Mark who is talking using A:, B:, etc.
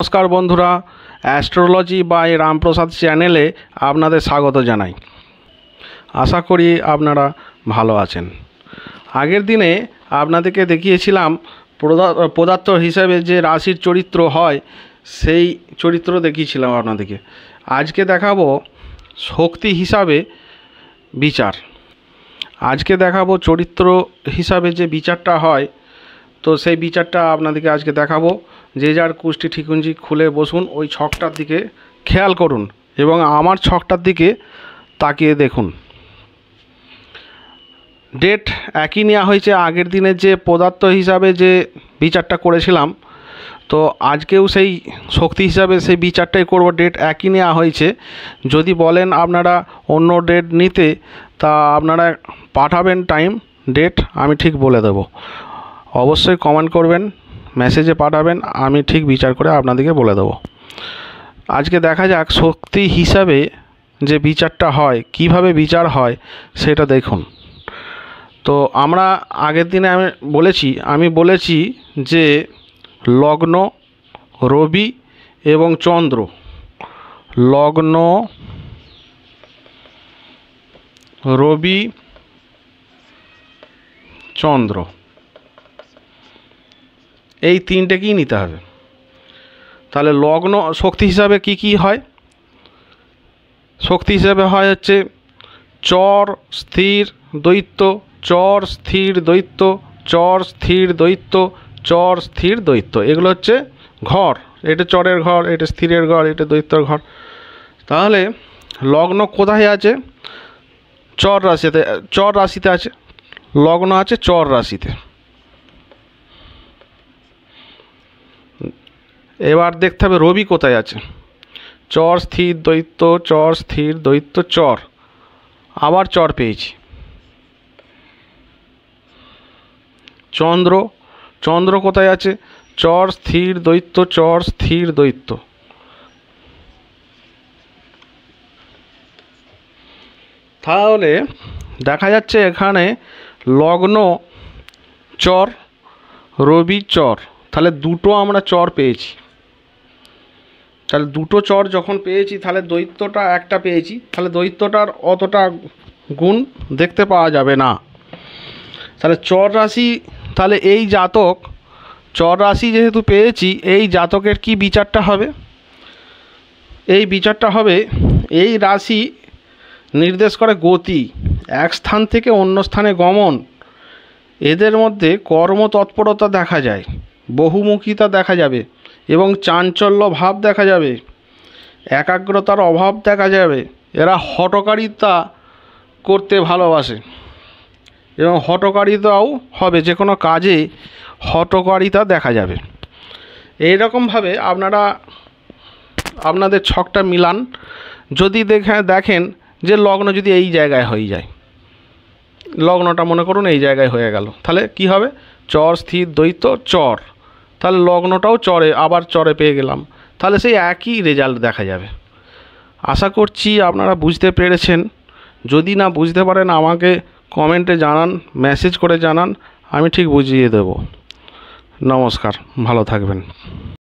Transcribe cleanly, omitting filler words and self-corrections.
A: নমস্কার বন্ধুরা, astrology by Ramprasad চ্যানেলে আপনাদের স্বাগত জানাই। আশা করি আপনারা ভালো আছেন। আগের দিনে আপনাদেরকে দেখিয়েছিলাম পদার্থ হিসাবে যে রাশির চরিত্র হয়, সেই চরিত্র দেখিয়েছিলাম আপনাদেরকে। আজকে দেখাবো শক্তি হিসাবে বিচার। আজকে দেখাবো চরিত্র হিসাবে যে বিচারটা হয়, তো সেই বিচারটা আপনাদেরকে আজকে দেখাবো। যে যার কুষ্টি ঠিকুঞ্জি খুলে বসুন, ওই ছকটার দিকে খেয়াল করুন এবং আমার ছকটার দিকে তাকিয়ে দেখুন। ডেট একই নেওয়া হয়েছে আগের দিনের যে পদার্থ হিসাবে যে বিচারটা করেছিলাম, তো আজকেও সেই শক্তি হিসাবে সেই বিচারটাই করব। ডেট একই নেওয়া হয়েছে। যদি বলেন আপনারা অন্য ডেট নিতে, তা আপনারা পাঠাবেন টাইম, ডেট আমি ঠিক বলে দেব। অবশ্যই কমেন্ট করবেন, মেসেজে পাঠাবেন, আমি ঠিক বিচার করে আপনাদেরকে বলে দেব। আজকে দেখা যাক শক্তি হিসাবে যে বিচারটা হয়, কিভাবে বিচার হয় সেটা দেখুন। তো আমরা আগের দিনে আমি বলেছি যে লগ্ন, রবি এবং চন্দ্র, লগ্ন, রবি, চন্দ্র, এই তিনটেকেই নিতে হবে। তাহলে লগ্ন শক্তি হিসাবে কি কি হয়? শক্তি হিসাবে হয় হচ্ছে চর, স্থির, দৈত্য, চর, স্থির, দৈত্য, চর, স্থির, দৈত্য, চর, স্থির, দৈত্য। এগুলো হচ্ছে ঘর। এটা চরের ঘর, এটা স্থিরের ঘর, এটা দৈত্যর ঘর। তাহলে লগ্ন কোথায় আছে? চর রাশিতে আছে। লগ্ন আছে চর রাশিতে। এবার দেখতে হবে রবি কোথায় আছে। চর, স্থির, দৈত্য, চর, স্থির, দৈত্য, চর, আবার চর পেয়েছি। চন্দ্র কোথায় আছে? চর, স্থির, দৈত্য, চর, স্থির, দৈত্য। তাহলে দেখা যাচ্ছে এখানে লগ্ন চর, রবি চর, তাহলে দুটো আমরা চর পেয়েছি। তাহলে দুটো চর যখন পেয়েছি, তাহলে দৈত্যটা একটা পেয়েছি, তাহলে দৈত্যটার অতটা গুণ দেখতে পাওয়া যাবে না। তাহলে চর রাশি, তাহলে এই জাতক চর রাশি যেহেতু পেয়েছি, এই জাতকের কি বিচারটা হবে? এই বিচারটা হবে, এই রাশি নির্দেশ করে গতি, এক স্থান থেকে অন্য স্থানে গমন। এদের মধ্যে কর্মতৎপরতা দেখা যায়, বহুমুখিতা দেখা যাবে এবং চাঞ্চল্য ভাব দেখা যাবে, একাগ্রতার অভাব দেখা যাবে। এরা হঠকারিতা করতে ভালোবাসে এবং হঠকারিতাও হবে, যে কোনো কাজে হঠকারিতা দেখা যাবে। এইরকমভাবে আপনারা আপনাদের ছকটা মিলান। যদি দেখেন যে লগ্ন যদি এই জায়গায় হয়ে যায়, লগ্নটা মনে করুন এই জায়গায় হয়ে গেল, তাহলে কি হবে? চর, স্থির, দৈত্য, চর, তাহলে লগ্নটাও চরে, আবার চরে পেয়ে গেলাম। তাহলে সেই একই রেজাল্ট দেখা যাবে। আশা করছি আপনারা বুঝতে পেরেছেন। যদি না বুঝতে পারেন আমাকে কমেন্টে জানান, মেসেজ করে জানান, আমি ঠিক বুঝিয়ে দেব। নমস্কার, ভালো থাকবেন।